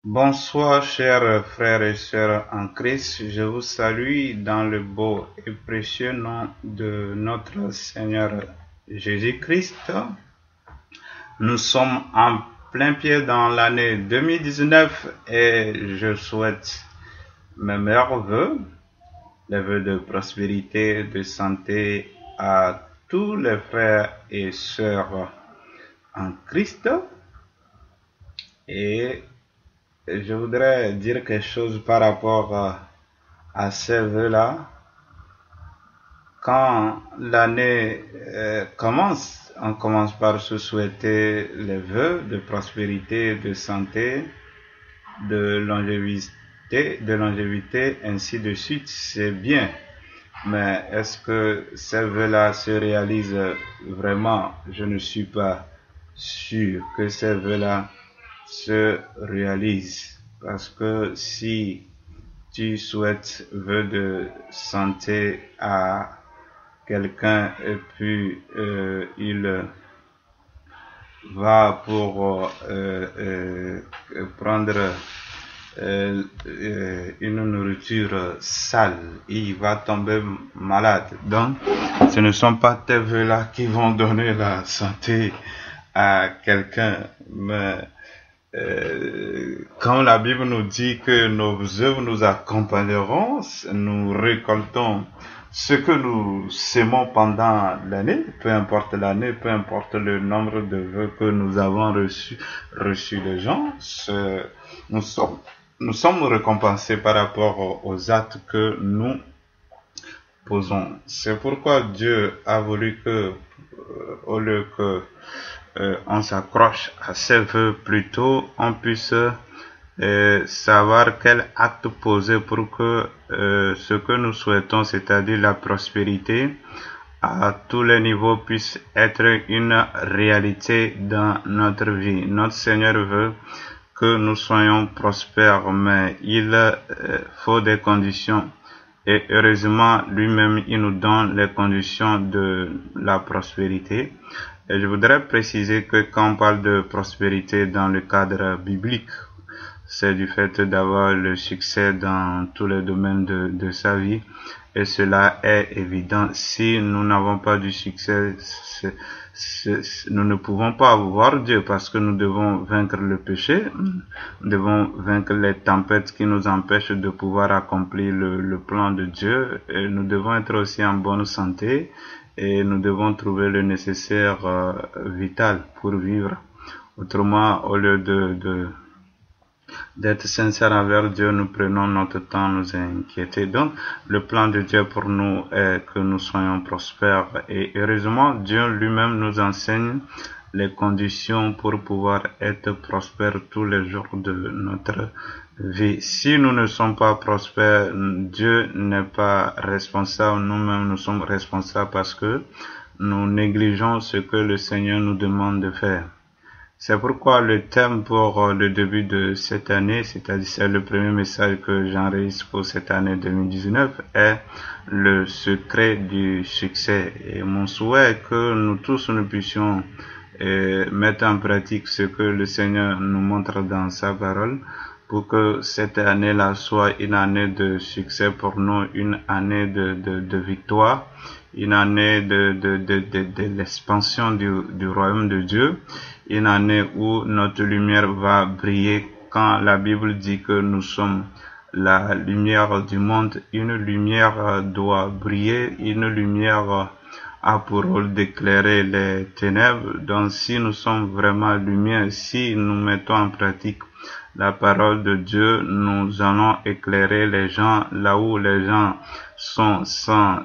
Bonsoir, chers frères et sœurs en Christ. Je vous salue dans le beau et précieux nom de notre Seigneur Jésus-Christ. Nous sommes en plein pied dans l'année 2019 et je souhaite mes meilleurs vœux, les vœux de prospérité, de santé à tous les frères et sœurs en Christ. Et je voudrais dire quelque chose par rapport à ces vœux-là. Quand l'année commence, on commence par se souhaiter les vœux de prospérité, de santé, de longévité, ainsi de suite. C'est bien. Mais est-ce que ces vœux-là se réalisent vraiment? Je ne suis pas sûr que ces vœux-là se réalisent. Parce que si tu souhaites vœux de santé à quelqu'un et puis il va pour prendre une nourriture sale, il va tomber malade. Donc, ce ne sont pas tes vœux-là qui vont donner la santé à quelqu'un, mais quand la Bible nous dit que nos œuvres nous accompagneront, nous récoltons ce que nous sémons pendant l'année, peu importe l'année, peu importe le nombre de vœux que nous avons reçus des gens, nous sommes récompensés par rapport aux actes que nous posons. C'est pourquoi Dieu a voulu que, au lieu que on s'accroche à ses vœux, plutôt on puisse savoir quel acte poser pour que ce que nous souhaitons, c'est-à-dire la prospérité à tous les niveaux, puisse être une réalité dans notre vie. Notre Seigneur veut que nous soyons prospères, mais il faut des conditions. Et heureusement, lui-même, il nous donne les conditions de la prospérité. Et je voudrais préciser que quand on parle de prospérité dans le cadre biblique, c'est du fait d'avoir le succès dans tous les domaines de sa vie. Et cela est évident. Si nous n'avons pas du succès, nous ne pouvons pas voir Dieu parce que nous devons vaincre le péché. Nous devons vaincre les tempêtes qui nous empêchent de pouvoir accomplir le plan de Dieu. Et nous devons être aussi en bonne santé. Et nous devons trouver le nécessaire vital pour vivre. Autrement, au lieu d'être sincères envers Dieu, nous prenons notre temps à nous inquiéter. Donc, le plan de Dieu pour nous est que nous soyons prospères. Et heureusement, Dieu lui-même nous enseigne les conditions pour pouvoir être prospères tous les jours de notre vie. Si nous ne sommes pas prospères, Dieu n'est pas responsable. Nous-mêmes, nous sommes responsables parce que nous négligeons ce que le Seigneur nous demande de faire. C'est pourquoi le thème pour le début de cette année, c'est-à-dire c'est le premier message que j'enregistre pour cette année 2019, est le secret du succès. Et mon souhait est que nous tous nous puissions mettre en pratique ce que le Seigneur nous montre dans sa parole pour que cette année-là soit une année de succès pour nous, une année de victoire, une année de l'expansion du royaume de Dieu, une année où notre lumière va briller. Quand la Bible dit que nous sommes la lumière du monde, une lumière doit briller, une lumière a pour rôle d'éclairer les ténèbres. Donc si nous sommes vraiment lumière, si nous mettons en pratique la parole de Dieu, nous allons éclairer les gens là où les gens sont sans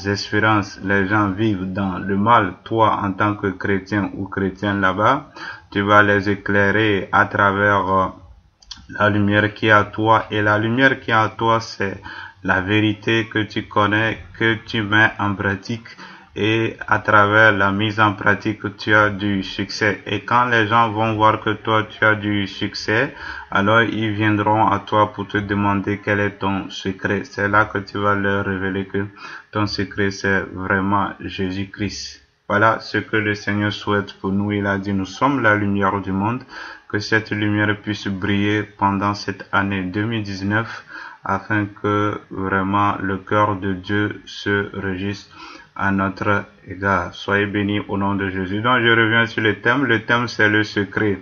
espérance. Les gens vivent dans le mal. Toi, en tant que chrétien ou chrétien là-bas, tu vas les éclairer à travers la lumière qui est à toi. Et la lumière qui est à toi, c'est la vérité que tu connais, que tu mets en pratique. Et à travers la mise en pratique, tu as du succès. Et quand les gens vont voir que toi, tu as du succès, alors ils viendront à toi pour te demander quel est ton secret. C'est là que tu vas leur révéler que ton secret, c'est vraiment Jésus-Christ. Voilà ce que le Seigneur souhaite pour nous. Il a dit, nous sommes la lumière du monde, que cette lumière puisse briller pendant cette année 2019 afin que vraiment le cœur de Dieu se réjouisse à notre égard. Soyez bénis au nom de Jésus. Donc je reviens sur le thème. Le thème c'est le secret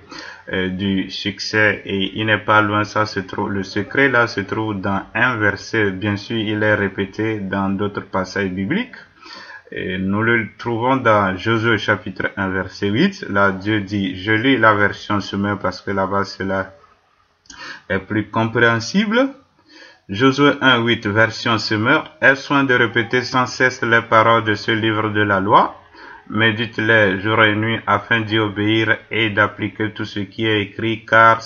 du succès et il n'est pas loin, ça se trouve. Le secret là se trouve dans un verset. Bien sûr, il est répété dans d'autres passages bibliques. Et nous le trouvons dans Josué chapitre 1 verset 8. Là Dieu dit, je lis la version Semeur parce que là-bas cela est plus compréhensible. Josué 1:8 version Semeur, aie soin de répéter sans cesse les paroles de ce livre de la loi, médite-les jour et nuit afin d'y obéir et d'appliquer tout ce qui est écrit, car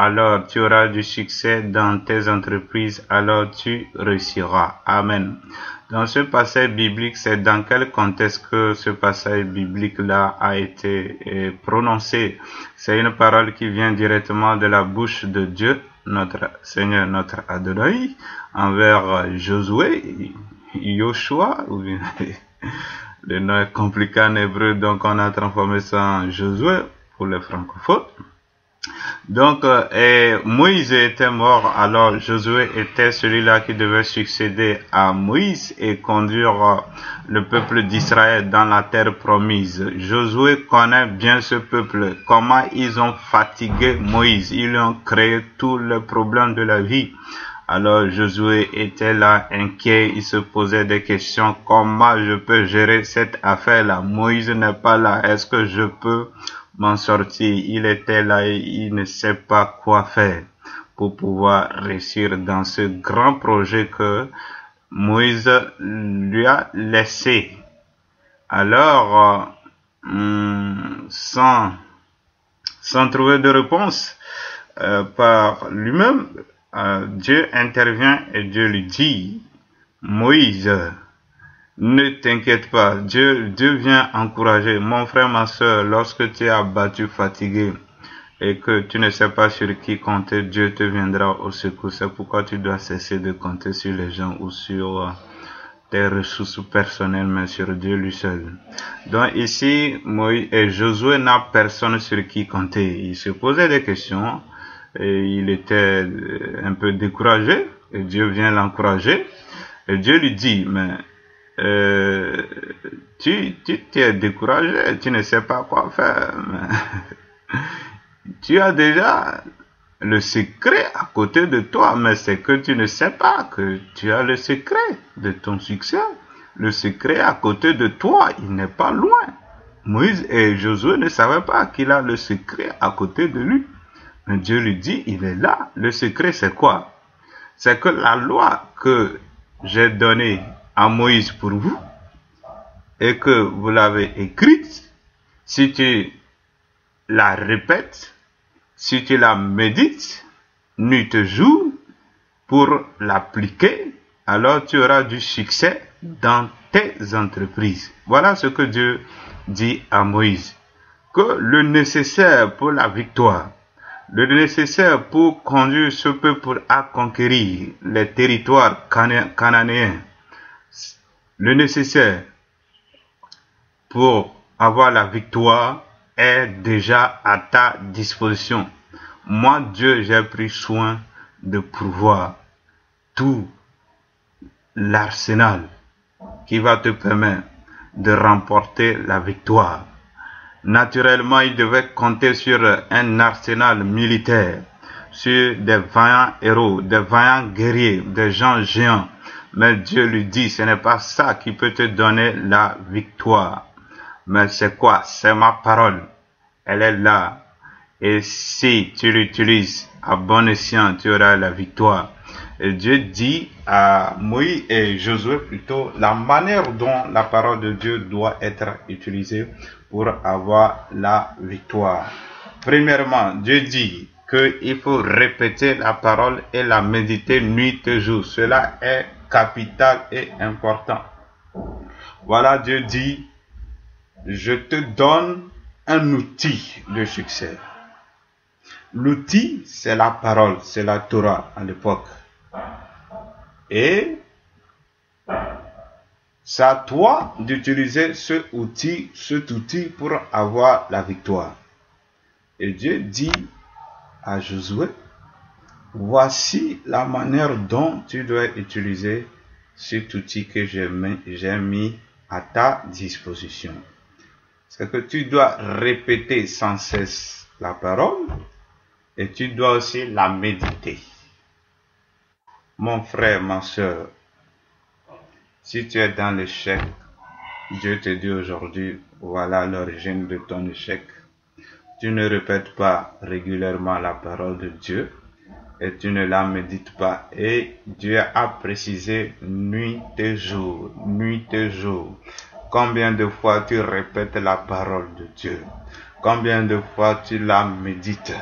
alors tu auras du succès dans tes entreprises, alors tu réussiras. Amen. Dans ce passage biblique, c'est dans quel contexte que ce passage biblique-là a été prononcé? C'est une parole qui vient directement de la bouche de Dieu, notre Seigneur, notre Adonai, envers Josué, Yoshua, ou bien le nom est compliqué en hébreu, donc on a transformé ça en Josué pour les francophones. Donc, Moïse était mort, alors Josué était celui-là qui devait succéder à Moïse et conduire le peuple d'Israël dans la terre promise. Josué connaît bien ce peuple, comment ils ont fatigué Moïse, ils lui ont créé tous les problèmes de la vie. Alors Josué était là inquiet, il se posait des questions, comment je peux gérer cette affaire-là? Moïse n'est pas là, est-ce que je peux m'en sortir? Il était là et il ne sait pas quoi faire pour pouvoir réussir dans ce grand projet que Moïse lui a laissé. Alors, sans trouver de réponse par lui-même, Dieu intervient et Dieu lui dit, Moïse, ne t'inquiète pas, Dieu vient encourager. Mon frère, ma soeur, lorsque tu es abattu, fatigué, et que tu ne sais pas sur qui compter, Dieu te viendra au secours. C'est pourquoi tu dois cesser de compter sur les gens ou sur tes ressources personnelles, mais sur Dieu lui seul. Donc ici, Moïse et Josué n'a personne sur qui compter. Il se posait des questions et il était un peu découragé et Dieu vient l'encourager. Et Dieu lui dit, mais tu es découragé, tu ne sais pas quoi faire. Tu as déjà le secret à côté de toi, mais c'est que tu ne sais pas que tu as le secret de ton succès. Le secret à côté de toi, il n'est pas loin. Moïse et Josué ne savaient pas qu'il a le secret à côté de lui. Mais Dieu lui dit, il est là. Le secret, c'est quoi? C'est que la loi que j'ai donnée à Moïse pour vous, et que vous l'avez écrite, si tu la répètes, si tu la médites, nuit et jour, pour l'appliquer, alors tu auras du succès dans tes entreprises. Voilà ce que Dieu dit à Moïse. Que le nécessaire pour la victoire, le nécessaire pour conduire ce peuple à conquérir les territoires cananéens, le nécessaire pour avoir la victoire est déjà à ta disposition. Moi, Dieu, j'ai pris soin de pourvoir tout l'arsenal qui va te permettre de remporter la victoire. Naturellement, il devait compter sur un arsenal militaire, sur des vaillants héros, des vaillants guerriers, des gens géants. Mais Dieu lui dit, ce n'est pas ça qui peut te donner la victoire. Mais c'est quoi? C'est ma parole. Elle est là. Et si tu l'utilises à bon escient, tu auras la victoire. Et Dieu dit à Moïse et Josué plutôt la manière dont la parole de Dieu doit être utilisée pour avoir la victoire. Premièrement, Dieu dit qu'il faut répéter la parole et la méditer nuit et jour. Cela est capital et important. Voilà, Dieu dit, je te donne un outil de succès. L'outil, c'est la parole, c'est la Torah à l'époque. Et c'est à toi d'utiliser cet outil pour avoir la victoire. Et Dieu dit à Josué, voici la manière dont tu dois utiliser cet outil que j'ai mis à ta disposition. C'est que tu dois répéter sans cesse la parole et tu dois aussi la méditer. Mon frère, ma soeur, si tu es dans l'échec, Dieu te dit aujourd'hui, voilà l'origine de ton échec. Tu ne répètes pas régulièrement la parole de Dieu et tu ne la médites pas. Et Dieu a précisé nuit et jour, nuit et jour. Combien de fois tu répètes la parole de Dieu? Combien de fois tu la médites?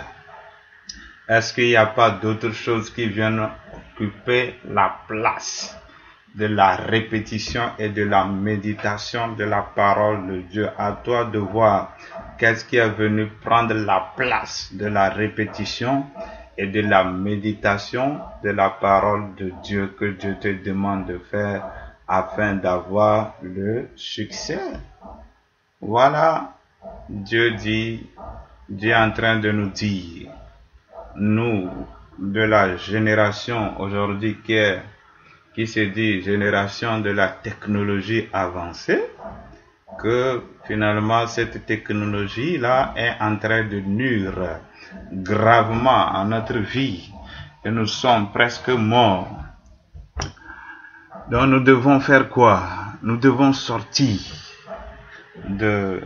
Est-ce qu'il n'y a pas d'autres choses qui viennent occuper la place de la répétition et de la méditation de la parole de Dieu? À toi de voir qu'est-ce qui est venu prendre la place de la répétition et de la méditation de la parole de Dieu que Dieu te demande de faire afin d'avoir le succès. Voilà, Dieu est en train de nous dire, nous, de la génération aujourd'hui qui se dit génération de la technologie avancée, que finalement cette technologie-là est en train de nuire gravement à notre vie et nous sommes presque morts. Donc nous devons faire quoi? Nous devons sortir de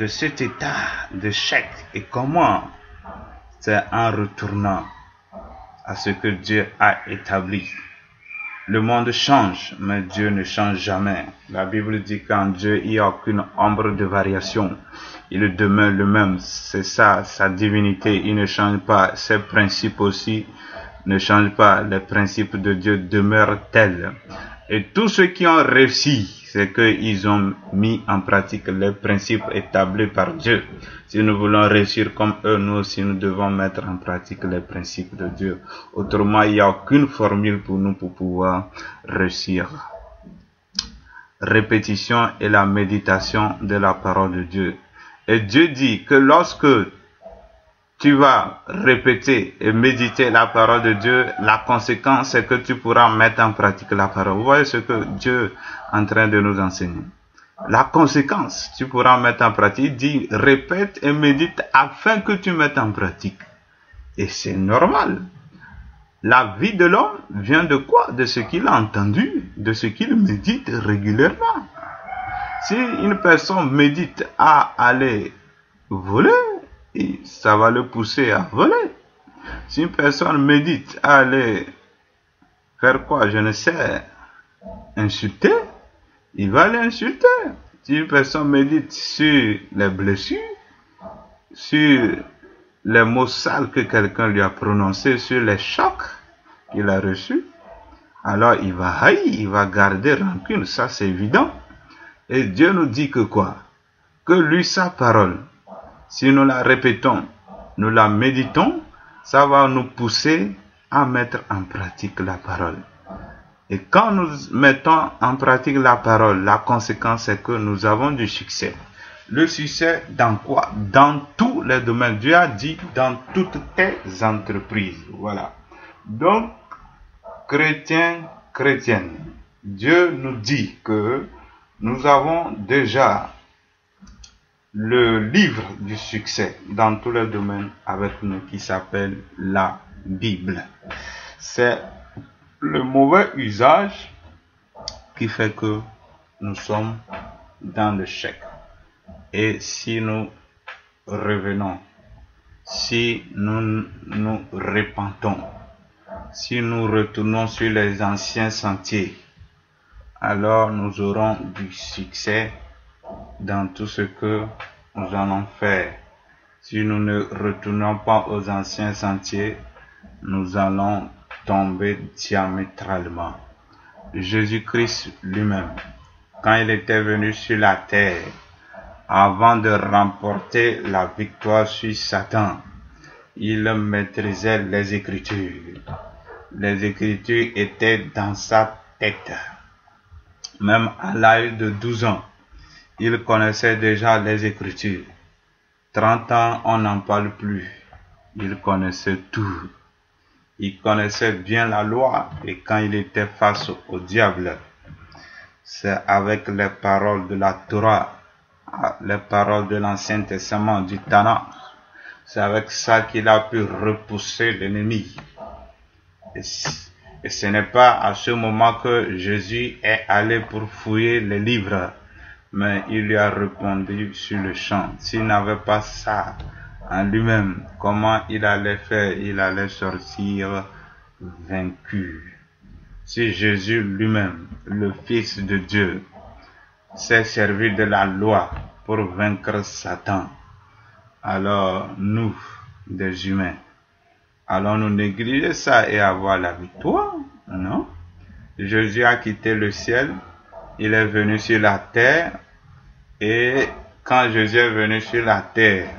cet état d'échec. Et comment? C'est en retournant à ce que Dieu a établi. Le monde change, mais Dieu ne change jamais. La Bible dit qu'en Dieu, il n'y a aucune ombre de variation. Il demeure le même. C'est ça, sa divinité. Il ne change pas. Ses principes aussi ne changent pas. Les principes de Dieu demeurent tels. Et tous ceux qui ont réussi, c'est qu'ils ont mis en pratique les principes établis par Dieu. Si nous voulons réussir comme eux, nous aussi, nous devons mettre en pratique les principes de Dieu. Autrement, il n'y a aucune formule pour nous pour pouvoir réussir. Répétition et la méditation de la parole de Dieu. Et Dieu dit que lorsque tu vas répéter et méditer la parole de Dieu, la conséquence c'est que tu pourras mettre en pratique la parole. Vous voyez ce que Dieu est en train de nous enseigner. La conséquence, tu pourras mettre en pratique. Il dit, répète et médite afin que tu mettes en pratique. Et c'est normal. La vie de l'homme vient de quoi? De ce qu'il a entendu, de ce qu'il médite régulièrement. Si une personne médite à aller voler, et ça va le pousser à voler. Si une personne médite à aller faire quoi, je ne sais, insulter, il va aller insulter. Si une personne médite sur les blessures, sur les mots sales que quelqu'un lui a prononcés, sur les chocs qu'il a reçus, alors il va haïr, il va garder rancune, ça c'est évident. Et Dieu nous dit que quoi? Que lui, sa parole, si nous la répétons, nous la méditons, ça va nous pousser à mettre en pratique la parole. Et quand nous mettons en pratique la parole, la conséquence est que nous avons du succès. Le succès dans quoi? Dans tous les domaines. Dieu a dit dans toutes tes entreprises. Voilà. Donc, chrétiens, chrétiennes, Dieu nous dit que nous avons déjà le livre du succès dans tous les domaines avec nous qui s'appelle la Bible. C'est le mauvais usage qui fait que nous sommes dans l'échec. Et si nous revenons, si nous nous repentons, si nous retournons sur les anciens sentiers, alors nous aurons du succès dans tout ce que nous allons faire. Si nous ne retournons pas aux anciens sentiers, nous allons tomber diamétralement. Jésus-Christ lui-même, quand il était venu sur la terre, avant de remporter la victoire sur Satan, il maîtrisait les Écritures. Les Écritures étaient dans sa tête. Même à l'âge de 12 ans, il connaissait déjà les Écritures. 30 ans, on n'en parle plus. Il connaissait tout. Il connaissait bien la loi et quand il était face au diable, c'est avec les paroles de la Torah, les paroles de l'Ancien Testament, du Tanakh, c'est avec ça qu'il a pu repousser l'ennemi. Et ce n'est pas à ce moment que Jésus est allé pour fouiller les livres, mais il lui a répondu sur le champ. S'il n'avait pas ça en lui-même, comment il allait faire? Il allait sortir vaincu. Si Jésus lui-même, le Fils de Dieu, s'est servi de la loi pour vaincre Satan, alors nous, des humains, allons-nous négliger ça et avoir la victoire? Non. Jésus a quitté le ciel, il est venu sur la terre, et quand Jésus est venu sur la terre,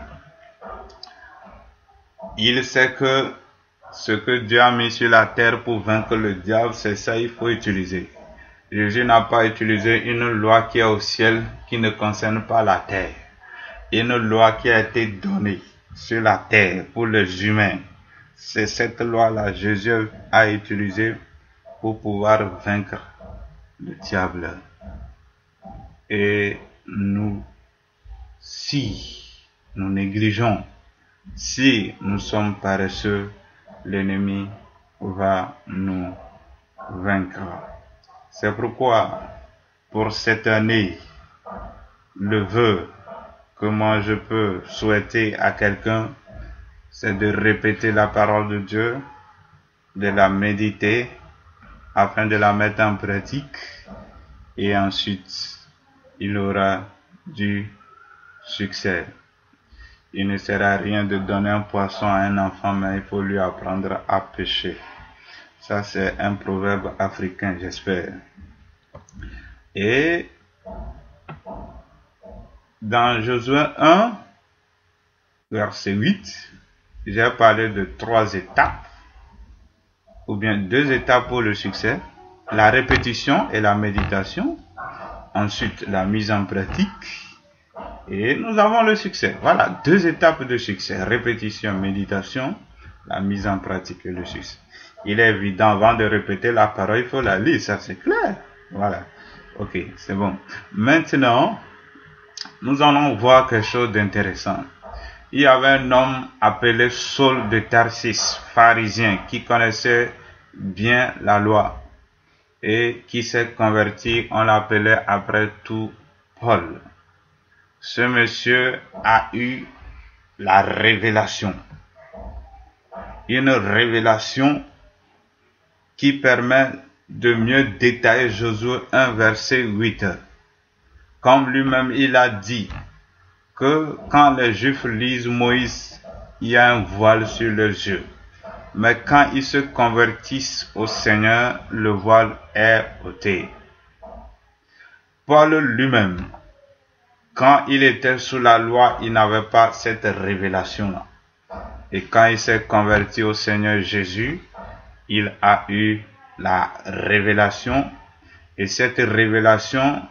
il sait que ce que Dieu a mis sur la terre pour vaincre le diable, c'est ça qu'il faut utiliser. Jésus n'a pas utilisé une loi qui est au ciel qui ne concerne pas la terre. Une loi qui a été donnée sur la terre pour les humains. C'est cette loi-là que Jésus a utilisée pour pouvoir vaincre le diable. Et nous, si nous négligeons, si nous sommes paresseux, l'ennemi va nous vaincre. C'est pourquoi, pour cette année, le vœu que moi je peux souhaiter à quelqu'un, c'est de répéter la parole de Dieu, de la méditer, afin de la mettre en pratique, et ensuite, il aura du succès. Il ne sert à rien de donner un poisson à un enfant, mais il faut lui apprendre à pêcher. Ça, c'est un proverbe africain, j'espère. Et dans Josué 1, verset 8, j'ai parlé de 3 étapes, ou bien 2 étapes pour le succès. La répétition et la méditation. Ensuite, la mise en pratique. Et nous avons le succès. Voilà, 2 étapes de succès. Répétition, méditation, la mise en pratique et le succès. Il est évident, avant de répéter la parole, il faut la lire, ça c'est clair. Voilà, ok, c'est bon. Maintenant, nous allons voir quelque chose d'intéressant. Il y avait un homme appelé Saul de Tarsis, pharisien, qui connaissait bien la loi et qui s'est converti, on l'appelait après tout Paul. Ce monsieur a eu la révélation. Une révélation qui permet de mieux détailler Josué 1, verset 8. Comme lui-même il a dit que quand les Juifs lisent Moïse, il y a un voile sur leurs yeux. Mais quand ils se convertissent au Seigneur, le voile est ôté. Paul lui-même, quand il était sous la loi, il n'avait pas cette révélation-là. Et quand il s'est converti au Seigneur Jésus, il a eu la révélation. Et cette révélation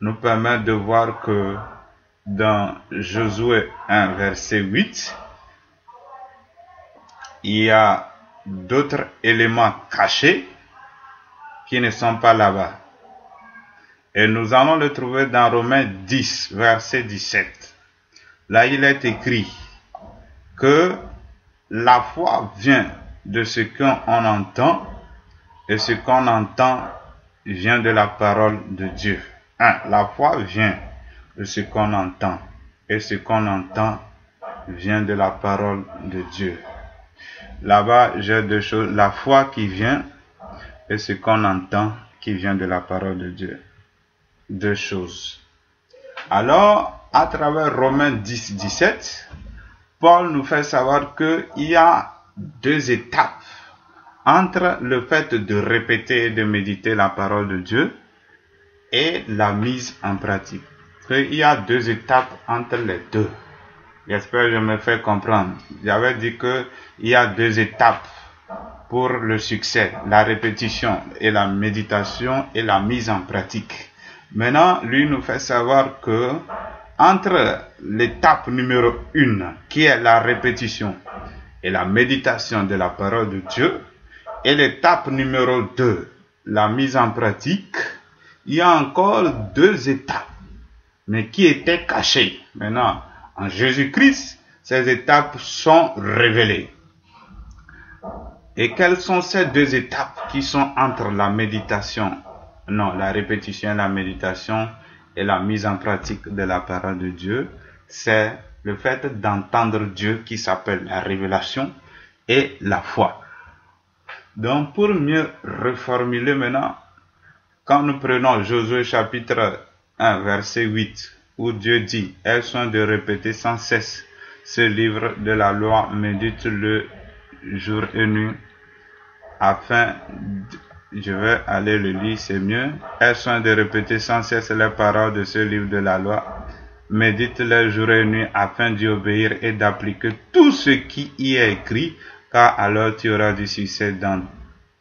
nous permet de voir que dans Josué 1, verset 8, il y a d'autres éléments cachés qui ne sont pas là-bas. Et nous allons le trouver dans Romains 10, verset 17. Là, il est écrit que la foi vient de ce qu'on entend, et ce qu'on entend vient de la parole de Dieu. La foi vient de ce qu'on entend, et ce qu'on entend vient de la parole de Dieu. Là-bas, j'ai 2 choses. La foi qui vient et ce qu'on entend qui vient de la parole de Dieu. 2 choses. Alors, à travers Romains 10, 17, Paul nous fait savoir qu'il y a 2 étapes entre le fait de répéter et de méditer la parole de Dieu et la mise en pratique. Il y a 2 étapes entre les deux. J'espère que je me fais comprendre. J'avais dit qu'il y a 2 étapes pour le succès, la répétition et la méditation et la mise en pratique. Maintenant, lui nous fait savoir que entre l'étape numéro 1, qui est la répétition et la méditation de la parole de Dieu, et l'étape numéro 2, la mise en pratique, il y a encore 2 étapes, mais qui étaient cachées. Maintenant, en Jésus-Christ, ces étapes sont révélées. Et quelles sont ces 2 étapes qui sont entre la méditation, non, la répétition, la méditation et la mise en pratique de la parole de Dieu? C'est le fait d'entendre Dieu qui s'appelle la révélation et la foi. Donc, pour mieux reformuler maintenant, quand nous prenons Josué chapitre 1, verset 8, où Dieu dit « Aie soin de répéter sans cesse ce livre de la loi, médite-le jour et nuit, afin je vais aller le lire, c'est mieux. Aie soin de répéter sans cesse les paroles de ce livre de la loi, médite-le jour et nuit, afin d'y obéir et d'appliquer tout ce qui y est écrit, car alors tu auras du succès dans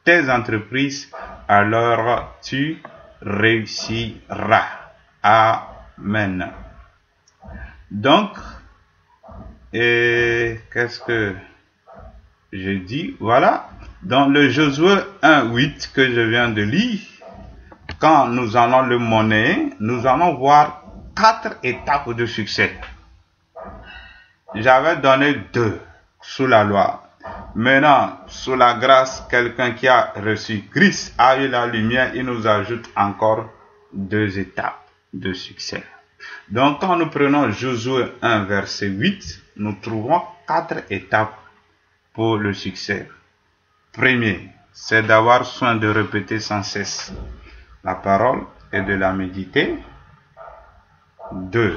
tes entreprises, alors tu réussiras. Amen. Donc, qu'est-ce que je dis? Voilà. Dans le Josué 1:8 que je viens de lire, quand nous allons le monnayer, nous allons voir 4 étapes de succès. J'avais donné 2 sous la loi. Maintenant, sous la grâce, quelqu'un qui a reçu Christ a eu la lumière, il nous ajoute encore 2 étapes de succès. Donc, quand nous prenons Josué 1, verset 8, nous trouvons 4 étapes pour le succès. Premier, c'est d'avoir soin de répéter sans cesse la parole et de la méditer. 2.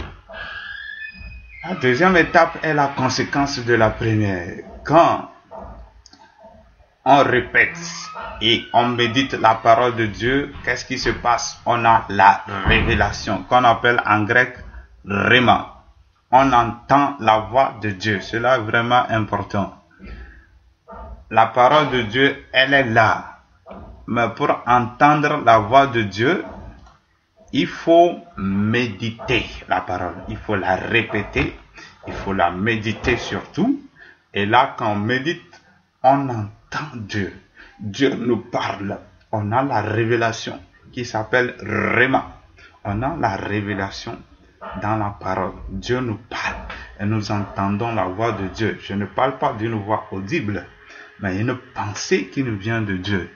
La deuxième étape est la conséquence de la première. Quand on répète et on médite la parole de Dieu, qu'est-ce qui se passe? On a la révélation, qu'on appelle en grec rhéma. On entend la voix de Dieu. Cela est vraiment important. La parole de Dieu, elle est là. Mais pour entendre la voix de Dieu, il faut méditer la parole. Il faut la répéter. Il faut la méditer surtout. Et là, quand on médite, on entend Dieu. Dieu nous parle. On a la révélation qui s'appelle Rhéma. On a la révélation dans la parole. Dieu nous parle et nous entendons la voix de Dieu. Je ne parle pas d'une voix audible, mais une pensée qui nous vient de Dieu.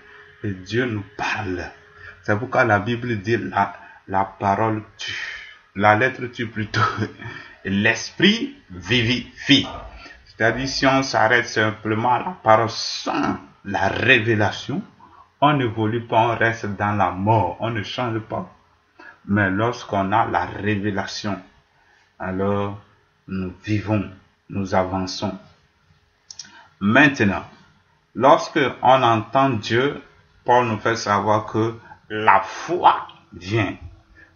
Et Dieu nous parle. C'est pourquoi la Bible dit la parole tue. La lettre tue plutôt. L'esprit vivifie. C'est-à-dire, si on s'arrête simplement à la parole sans la révélation, on n'évolue pas, on reste dans la mort, on ne change pas. Mais lorsqu'on a la révélation, alors nous vivons, nous avançons. Maintenant, lorsque on entend Dieu, Paul nous fait savoir que la foi vient.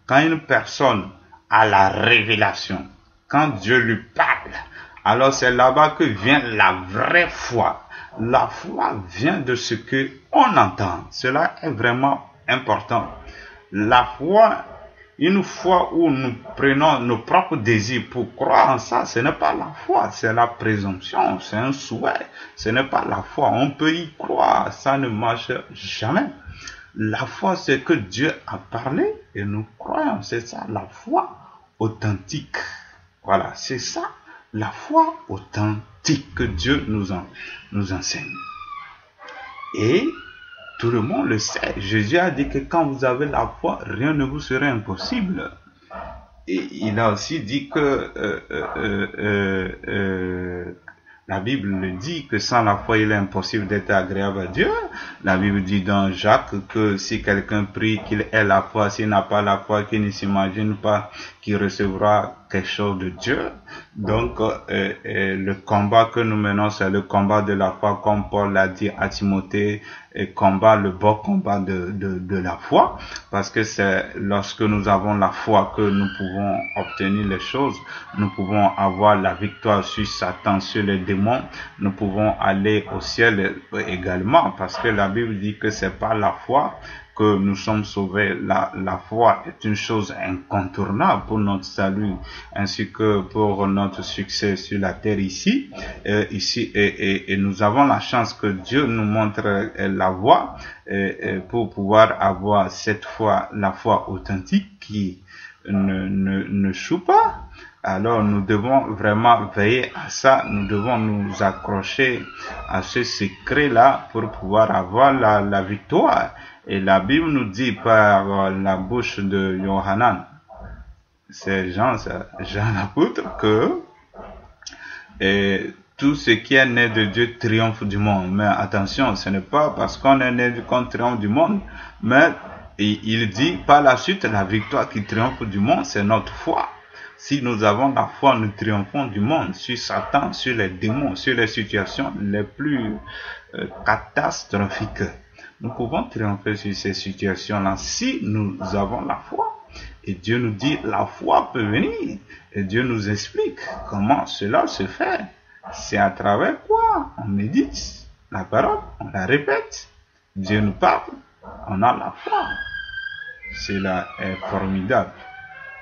Quand une personne a la révélation, quand Dieu lui parle, alors c'est là-bas que vient la vraie foi. La foi vient de ce que on entend. Cela est vraiment important. La foi, une fois où nous prenons nos propres désirs pour croire en ça, ce n'est pas la foi, c'est la présomption, c'est un souhait. Ce n'est pas la foi. On peut y croire, ça ne marche jamais. La foi, c'est que Dieu a parlé et nous croyons. C'est ça, la foi authentique. Voilà, c'est ça, la foi authentique que Dieu nous enseigne. Et tout le monde le sait. Jésus a dit que quand vous avez la foi, rien ne vous serait impossible. Et il a aussi dit que la Bible le dit que sans la foi, il est impossible d'être agréable à Dieu. La Bible dit dans Jacques que si quelqu'un prie qu'il ait la foi, s'il n'a pas la foi, qu'il ne s'imagine pas qu'il recevra quelque chose de Dieu. Donc, le combat que nous menons, c'est le combat de la foi, comme Paul l'a dit à Timothée, et combat, le bon combat de la foi, parce que c'est lorsque nous avons la foi que nous pouvons obtenir les choses, nous pouvons avoir la victoire sur Satan, sur les démons, nous pouvons aller au ciel également, parce que la Bible dit que c'est par la foi que nous sommes sauvés. La foi est une chose incontournable pour notre salut, ainsi que pour notre succès sur la terre ici. Et nous avons la chance que Dieu nous montre la voie pour pouvoir avoir cette foi, la foi authentique qui ne choue pas. Alors nous devons vraiment veiller à ça, nous devons nous accrocher à ce secret-là pour pouvoir avoir la victoire. Et la Bible nous dit par la bouche de Yohanan, c'est Jean l'apôtre, que tout ce qui est né de Dieu triomphe du monde. Mais attention, ce n'est pas parce qu'on est né qu'on triomphe du monde, mais il dit par la suite, la victoire qui triomphe du monde, c'est notre foi. Si nous avons la foi, nous triomphons du monde, sur Satan, sur les démons, sur les situations les plus catastrophiques. Nous pouvons triompher sur ces situations-là si nous avons la foi. Et Dieu nous dit, la foi peut venir. Et Dieu nous explique comment cela se fait. C'est à travers quoi? On médite la parole, on la répète. Dieu nous parle, on a la foi. Cela est formidable.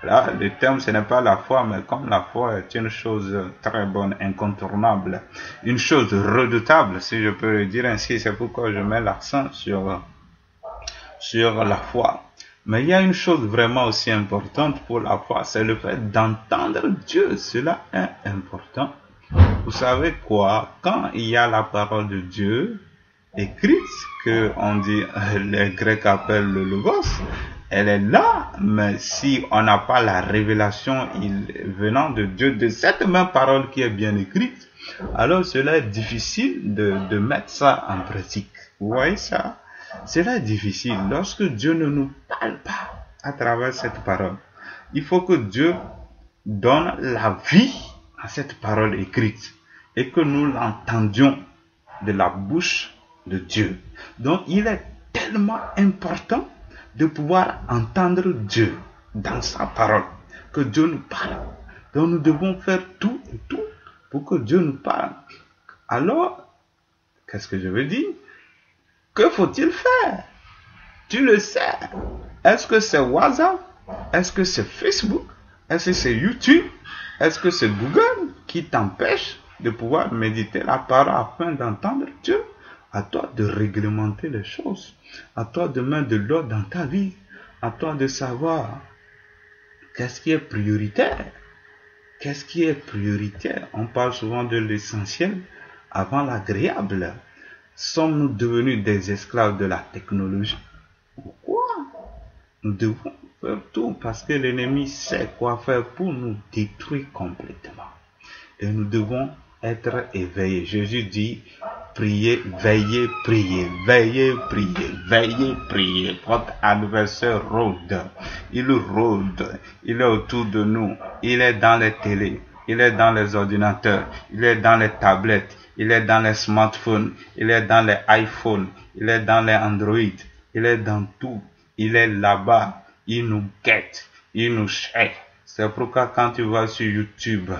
Là, le terme, ce n'est pas la foi, mais comme la foi est une chose très bonne, incontournable, une chose redoutable, si je peux le dire ainsi, c'est pourquoi je mets l'accent sur la foi. Mais il y a une chose vraiment aussi importante pour la foi, c'est le fait d'entendre Dieu. Cela est important. Vous savez quoi? Quand il y a la parole de Dieu écrite, que on dit, les Grecs appellent le logos, elle est là, mais si on n'a pas la révélation venant de Dieu, de cette même parole qui est bien écrite, alors cela est difficile de mettre ça en pratique. Vous voyez ça? Cela est difficile lorsque Dieu ne nous parle pas à travers cette parole. Il faut que Dieu donne la vie à cette parole écrite et que nous l'entendions de la bouche de Dieu. Donc il est tellement important de pouvoir entendre Dieu dans sa parole, que Dieu nous parle. Donc nous devons faire tout et tout pour que Dieu nous parle. Alors, qu'est-ce que je veux dire? Que faut-il faire? Tu le sais. Est-ce que c'est WhatsApp? Est-ce que c'est Facebook? Est-ce que c'est YouTube? Est-ce que c'est Google qui t'empêche de pouvoir méditer la parole afin d'entendre Dieu? À toi de réglementer les choses. À toi de mettre de l'ordre dans ta vie. À toi de savoir qu'est-ce qui est prioritaire. Qu'est-ce qui est prioritaire? On parle souvent de l'essentiel avant l'agréable. Sommes-nous devenus des esclaves de la technologie? Pourquoi? Nous devons faire tout parce que l'ennemi sait quoi faire pour nous détruire complètement. Et nous devons être éveillés. Jésus dit, priez, veillez, priez, veillez, priez, veillez, priez. Votre adversaire rôde. Il rôde. Il est autour de nous. Il est dans les télés. Il est dans les ordinateurs. Il est dans les tablettes. Il est dans les smartphones. Il est dans les iPhones. Il est dans les Android. Il est dans tout. Il est là-bas. Il nous guette. Il nous cherche. C'est pourquoi quand tu vas sur YouTube,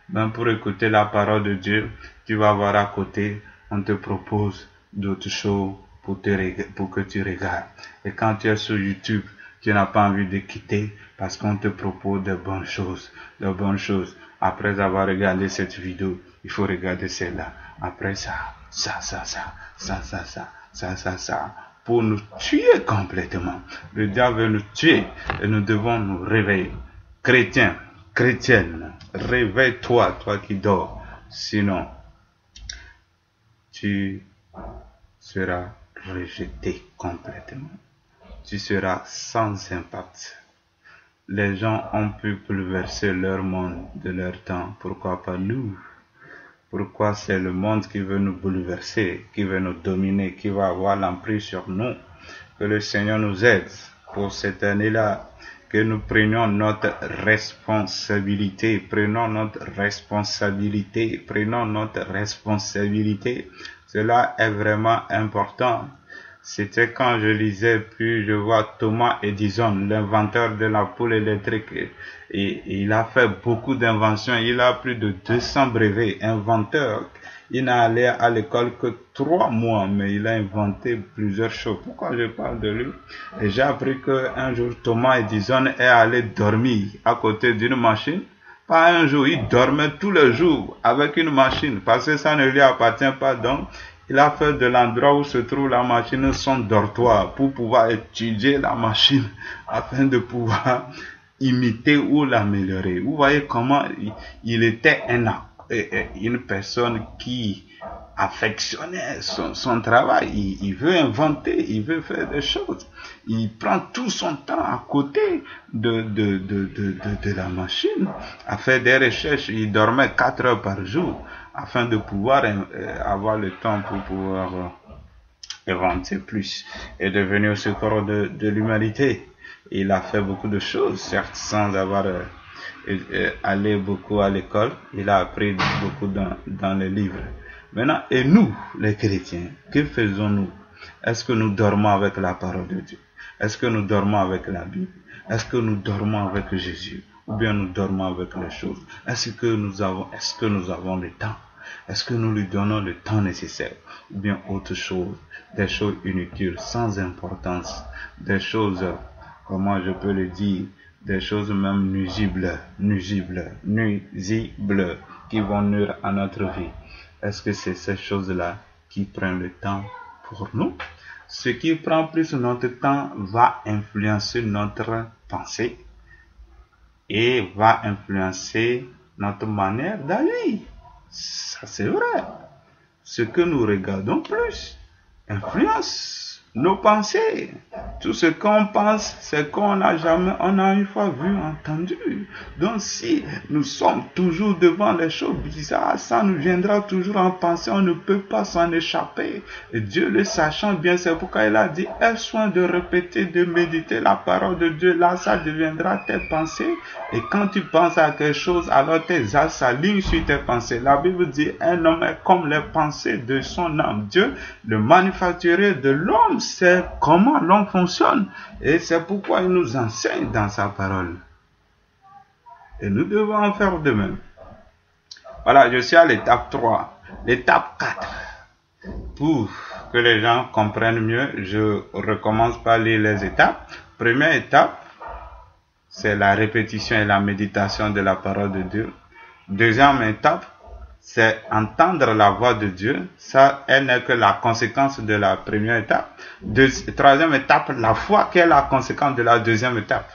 même pour écouter la parole de Dieu, tu vas voir à côté, on te propose d'autres choses pour que tu regardes. Et quand tu es sur YouTube, tu n'as pas envie de quitter parce qu'on te propose de bonnes choses. De bonnes choses. Après avoir regardé cette vidéo, il faut regarder celle-là. Après ça, ça. Pour nous tuer complètement. Le diable veut nous tuer et nous devons nous réveiller. Chrétiens, chrétienne, réveille-toi, toi qui dors. Sinon, tu seras rejeté complètement. Tu seras sans impact. Les gens ont pu bouleverser leur monde de leur temps. Pourquoi pas nous? Pourquoi c'est le monde qui veut nous bouleverser, qui veut nous dominer, qui va avoir l'emprise sur nous? Que le Seigneur nous aide pour cette année-là. Que nous prenions notre responsabilité, prenons notre responsabilité. Cela est vraiment important. C'était quand je lisais, puis je vois Thomas Edison, l'inventeur de la poule électrique. Et il a fait beaucoup d'inventions. Il a plus de 200 brevets. Inventeur. Il n'a allé à l'école que 3 mois, mais il a inventé plusieurs choses. Pourquoi je parle de lui? Et j'ai appris qu'un jour, Thomas Edison est allé dormir à côté d'une machine. Pas un jour, il dormait tous les jours avec une machine, parce que ça ne lui appartient pas. Donc, il a fait de l'endroit où se trouve la machine son dortoir pour pouvoir étudier la machine afin de pouvoir imiter ou l'améliorer. Vous voyez comment il était une personne qui affectionnait son travail. Il veut inventer, il veut faire des choses. Il prend tout son temps à côté de la machine à faire des recherches. Il dormait 4 heures par jour afin de pouvoir avoir le temps pour pouvoir inventer plus et de venir au secours de l'humanité. Il a fait beaucoup de choses, certes sans avoir allé beaucoup à l'école. Il a appris beaucoup dans les livres. Maintenant, et nous, les chrétiens, que faisons-nous? Est-ce que nous dormons avec la parole de Dieu? Est-ce que nous dormons avec la Bible? Est-ce que nous dormons avec Jésus? Ou bien nous dormons avec les choses? Est-ce que nous avons le temps? Est-ce que nous lui donnons le temps nécessaire? Ou bien autre chose? Des choses inutiles, sans importance. Des choses, comment je peux le dire? Des choses même nuisibles, qui vont nuire à notre vie. Est-ce que c'est ces choses-là qui prennent le temps pour nous? Ce qui prend plus notre temps va influencer notre pensée et va influencer notre manière d'agir. Ça, c'est vrai. Ce que nous regardons plus influence nos pensées. Tout ce qu'on pense, c'est qu'on n'a jamais, on a une fois vu, entendu. Donc si nous sommes toujours devant les choses bizarres, ça nous viendra toujours en pensée, on ne peut pas s'en échapper. Et Dieu le sachant bien, c'est pourquoi il a dit, aie soin de répéter, de méditer la parole de Dieu, là ça deviendra tes pensées. Et quand tu penses à quelque chose, alors tes actes s'alignent sur tes pensées. La Bible dit, un homme est comme les pensées de son âme. Dieu, le manufacturier de l'homme, c'est comment l'homme fonctionne. Et c'est pourquoi il nous enseigne dans sa parole. Et nous devons en faire de même. Voilà, je suis à l'étape 3. L'étape 4. Pour que les gens comprennent mieux, je recommence par lire les étapes. Première étape, c'est la répétition et la méditation de la parole de Dieu. Deuxième étape, c'est entendre la voix de Dieu. Ça, elle n'est que la conséquence de la première étape. Troisième étape, la foi qui est la conséquence de la deuxième étape.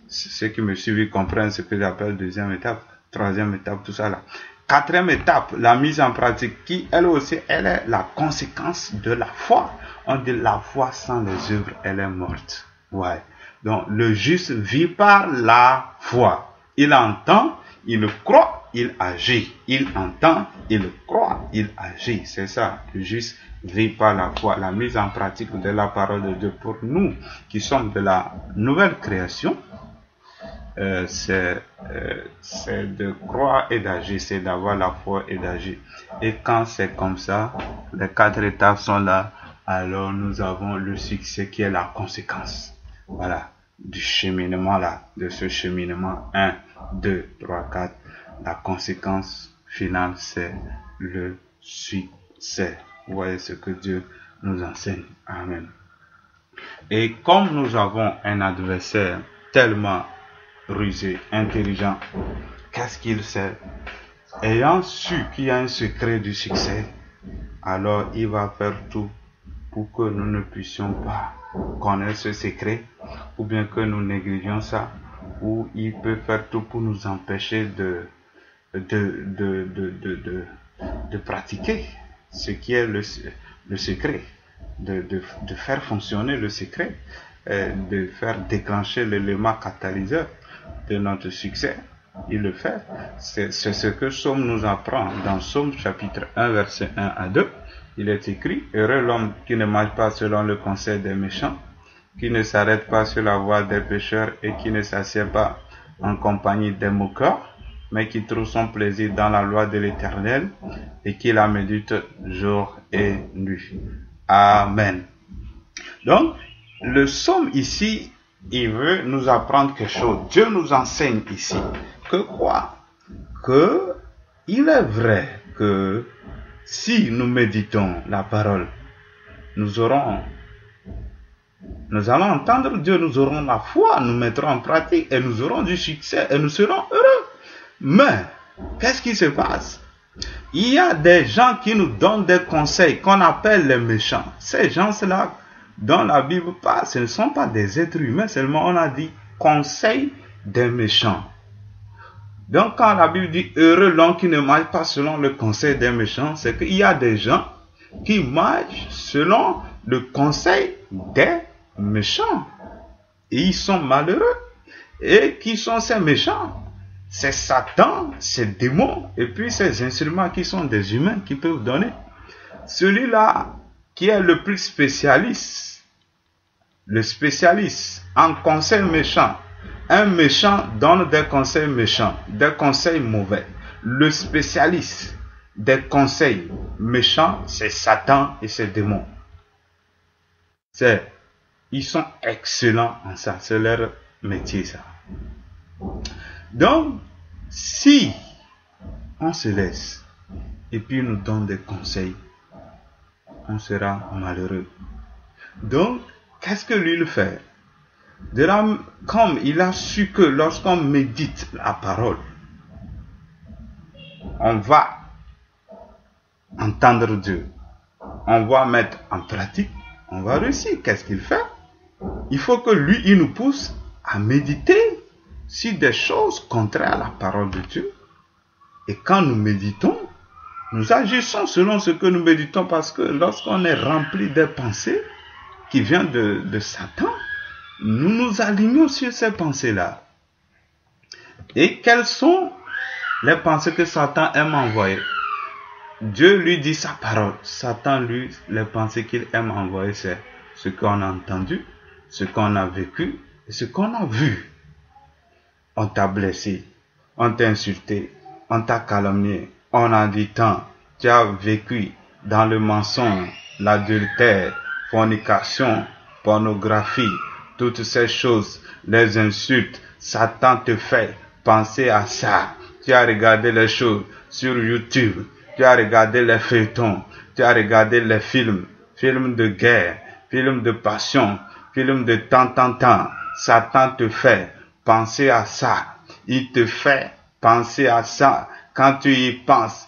Ceux qui me suivent comprennent ce que j'appelle deuxième étape, troisième étape, tout ça là. Quatrième étape, la mise en pratique, qui elle aussi, elle est la conséquence de la foi. On dit la foi sans les œuvres, elle est morte. Ouais. Donc, le juste vit par la foi. Il entend, il croit, il agit. Il entend, il croit, il agit. C'est ça, le juste vit par la foi. La mise en pratique de la parole de Dieu pour nous qui sommes de la nouvelle création, c'est de croire et d'agir, c'est d'avoir la foi et d'agir. Et quand c'est comme ça, les 4 étapes sont là, alors nous avons le succès qui est la conséquence. Voilà, du cheminement là, de ce cheminement 1, 2, 3, 4. La conséquence finale, c'est le succès. Vous voyez ce que Dieu nous enseigne. Amen. Et comme nous avons un adversaire tellement rusé, intelligent, qu'est-ce qu'il sait? Ayant su qu'il y a un secret du succès, alors il va faire tout pour que nous ne puissions pas connaître ce secret, ou bien que nous négligeons ça, ou il peut faire tout pour nous empêcher de pratiquer ce qui est le secret, de faire fonctionner le secret, de faire déclencher l'élément catalyseur de notre succès. Il le fait. C'est ce que Somme nous apprend dans Somme chapitre 1 verset 1 à 2. Il est écrit, heureux l'homme qui ne marche pas selon le conseil des méchants, qui ne s'arrête pas sur la voie des pécheurs et qui ne s'assied pas en compagnie des moqueurs, mais qui trouve son plaisir dans la loi de l'Éternel et qui la médite jour et nuit. Amen. Donc, le psaume ici, il veut nous apprendre quelque chose. Dieu nous enseigne ici que quoi? Que il est vrai que si nous méditons la parole, nous allons entendre Dieu, nous aurons la foi, nous mettrons en pratique et nous aurons du succès et nous serons heureux. Mais, qu'est-ce qui se passe? Il y a des gens qui nous donnent des conseils qu'on appelle les méchants. Ces gens-là, dont la Bible parle, ce ne sont pas des êtres humains, seulement on a dit conseil des méchants. Donc quand la Bible dit heureux l'homme qui ne marche pas selon le conseil des méchants, c'est qu'il y a des gens qui marchent selon le conseil des méchants. Et ils sont malheureux. Et qui sont ces méchants? C'est Satan, ces démons, et puis ces instruments qui sont des humains qui peuvent donner. Celui-là qui est le plus spécialiste, le spécialiste en conseils méchants. Un méchant donne des conseils méchants, des conseils mauvais. Le spécialiste des conseils méchants, c'est Satan et ses démons. Ils sont excellents en ça, c'est leur métier ça. Donc, si on se laisse et puis nous donne des conseils, on sera malheureux. Donc, qu'est-ce que lui le fait? Comme il a su que lorsqu'on médite la parole, on va entendre Dieu, on va mettre en pratique, on va réussir. Qu'est-ce qu'il fait? Il faut que lui, il nous pousse à méditer sur des choses contraires à la parole de Dieu. Et quand nous méditons, nous agissons selon ce que nous méditons, parce que lorsqu'on est rempli des pensées qui viennent de Satan, nous nous alignons sur ces pensées-là. Et quelles sont les pensées que Satan aime envoyer? Dieu lui dit sa parole. Satan, lui, les pensées qu'il aime envoyer, c'est ce qu'on a entendu, ce qu'on a vécu et ce qu'on a vu. On t'a blessé, on t'a insulté, on t'a calomnié, on a dit tant, tu as vécu dans le mensonge, l'adultère, fornication, pornographie, toutes ces choses, les insultes. Satan te fait penser à ça. Tu as regardé les choses sur YouTube, tu as regardé les feuilletons, tu as regardé les films de guerre, films de passion, films de tant. Satan te fait penser à ça. Il te fait penser à ça. Quand tu y penses,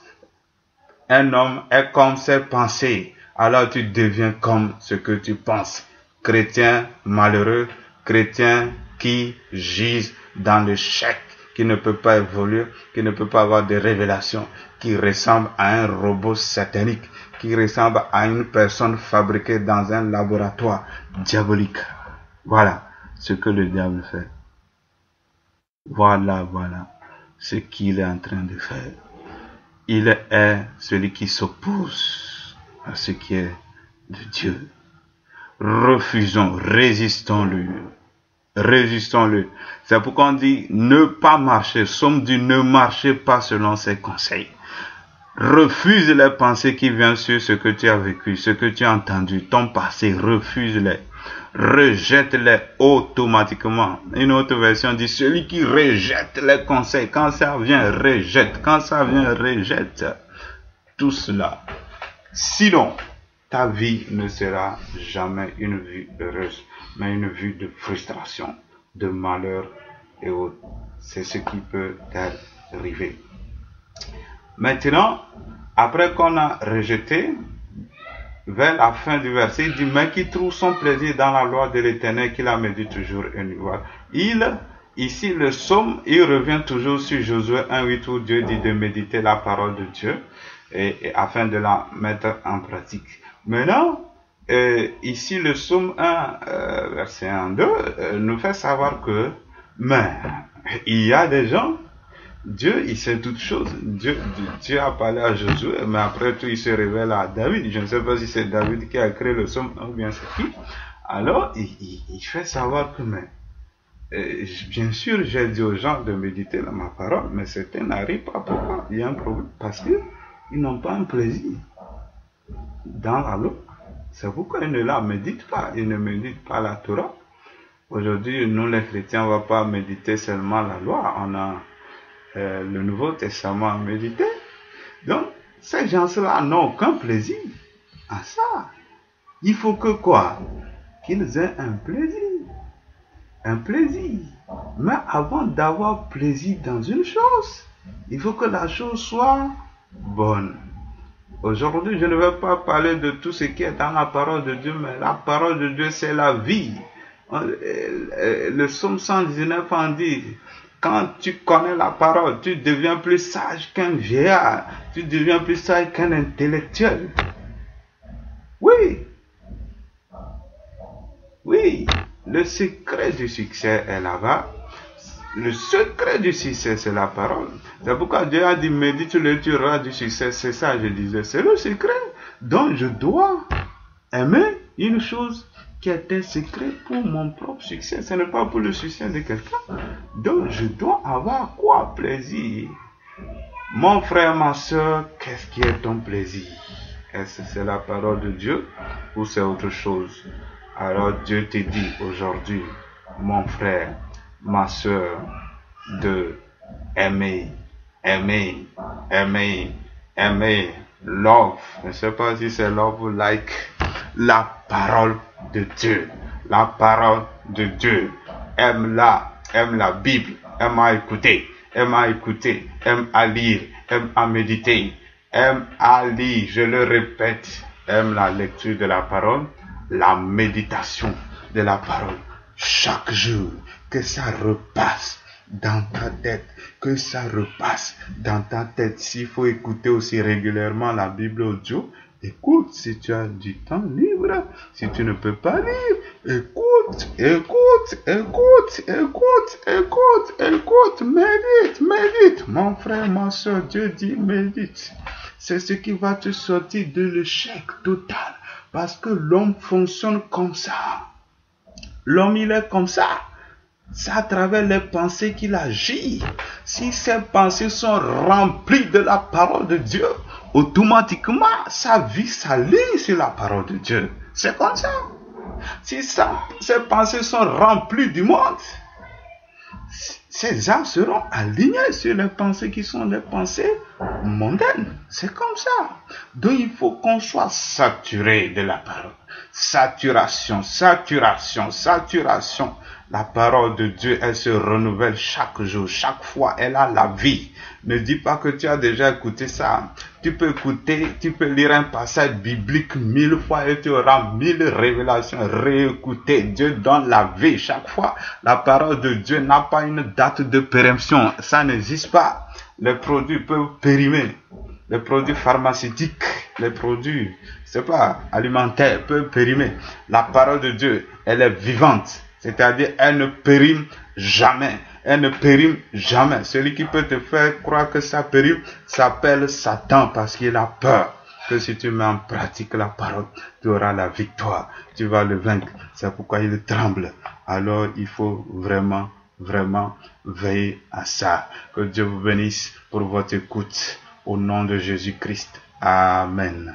un homme est comme ses pensées. Alors tu deviens comme ce que tu penses. Chrétien malheureux, chrétien qui gise dans le chèque, qui ne peut pas évoluer, qui ne peut pas avoir de révélation, qui ressemble à un robot satanique, qui ressemble à une personne fabriquée dans un laboratoire diabolique. Voilà ce que le diable fait. Voilà ce qu'il est en train de faire. Il est celui qui s'oppose à ce qui est de Dieu. Refusons, résistons-lui. Résistons-lui. C'est pourquoi on dit ne pas marcher. Somme dit ne marchez pas selon ses conseils. Refuse les pensées qui viennent sur ce que tu as vécu, ce que tu as entendu, ton passé, refuse-les. Rejette-les automatiquement. Une autre version dit celui qui rejette les conseils, quand ça vient, rejette. Quand ça vient, rejette. Tout cela. Sinon, ta vie ne sera jamais une vie heureuse, mais une vie de frustration, de malheur et autres. C'est ce qui peut t'arriver. Maintenant, après qu'on a rejeté, vers la fin du verset, il dit, mais qui trouve son plaisir dans la loi de l'Éternel, qu'il a médité toujours et nuit. Ici, le psaume, il revient toujours sur Josué 1:8, où Dieu dit de méditer la parole de Dieu, et afin de la mettre en pratique. Maintenant, ici, le psaume 1, verset 1-2, nous fait savoir que, mais, il y a des gens, Dieu, il sait toutes choses. Dieu a parlé à Josué, mais après tout, il se révèle à David. Je ne sais pas si c'est David qui a créé le psaume ou bien c'est qui. Alors, il fait savoir que, mais, bien sûr, j'ai dit aux gens de méditer dans ma parole, mais certains n'arrivent pas. Pourquoi? Il y a un problème. Parce qu'ils n'ont pas un plaisir dans la loi. C'est pourquoi ils ne la méditent pas. Ils ne méditent pas la Torah. Aujourd'hui, nous les chrétiens, on ne va pas méditer seulement la loi. On a le Nouveau Testament à méditer. Donc, Ces gens-là n'ont aucun plaisir à ça. Il faut que quoi? Qu'ils aient un plaisir. Un plaisir. Mais avant d'avoir plaisir dans une chose, il faut que la chose soit bonne. Aujourd'hui, je ne vais pas parler de tout ce qui est dans la parole de Dieu, mais la parole de Dieu, c'est la vie. Le psaume 119 en dit, quand tu connais la parole, tu deviens plus sage qu'un vieillard, tu deviens plus sage qu'un intellectuel. Oui, oui, le secret du succès est là-bas. Le secret du succès, c'est la parole. C'est pourquoi Dieu a dit, médite-le, tu auras du succès. C'est ça, je disais, c'est le secret. Donc, je dois aimer une chose qui est un secret pour mon propre succès. Ce n'est pas pour le succès de quelqu'un. Donc, je dois avoir quoi? Plaisir. Mon frère, ma soeur, qu'est-ce qui est ton plaisir? Est-ce que c'est la parole de Dieu ou c'est autre chose? Alors, Dieu te dit aujourd'hui, mon frère, ma soeur, de aimer, aimer, aimer, aimer, love. Je ne sais pas si c'est love ou like. La parole de Dieu. La parole de Dieu. Aime-la, aime la Bible, aime à écouter, aime à lire, aime à méditer, aime à lire, je le répète, aime la lecture de la parole, la méditation de la parole. Chaque jour, que ça repasse dans ta tête, que ça repasse dans ta tête. S'il faut écouter aussi régulièrement la Bible audio, écoute. Si tu as du temps libre, si tu ne peux pas lire, écoute, médite. Mon frère, ma soeur, Dieu dit médite. C'est ce qui va te sortir de l'échec total. Parce que l'homme fonctionne comme ça. L'homme, il est comme ça. C'est à travers les pensées qu'il agit. Si ces pensées sont remplies de la parole de Dieu, automatiquement, sa vie s'aligne sur la parole de Dieu. C'est comme ça. Si ces pensées sont remplies du monde, ces âmes seront alignés sur les pensées qui sont des pensées mondaines. C'est comme ça. Donc il faut qu'on soit saturé de la parole. Saturation. La parole de Dieu, elle se renouvelle chaque jour, chaque fois, elle a la vie. Ne dis pas que tu as déjà écouté ça. Tu peux écouter, tu peux lire un passage biblique 1000 fois et tu auras 1000 révélations. Réécouter, Dieu donne la vie chaque fois. La parole de Dieu n'a pas une date de péremption. Ça n'existe pas. Les produits peuvent périmer. Les produits pharmaceutiques, les produits, alimentaires peuvent périmer. La parole de Dieu, elle est vivante. C'est-à-dire, elle ne périme jamais. Elle ne périme jamais. Celui qui peut te faire croire que ça périme s'appelle Satan parce qu'il a peur que si tu mets en pratique la parole, tu auras la victoire. Tu vas le vaincre. C'est pourquoi il tremble. Alors, il faut vraiment veiller à ça. Que Dieu vous bénisse pour votre écoute. Au nom de Jésus-Christ. Amen.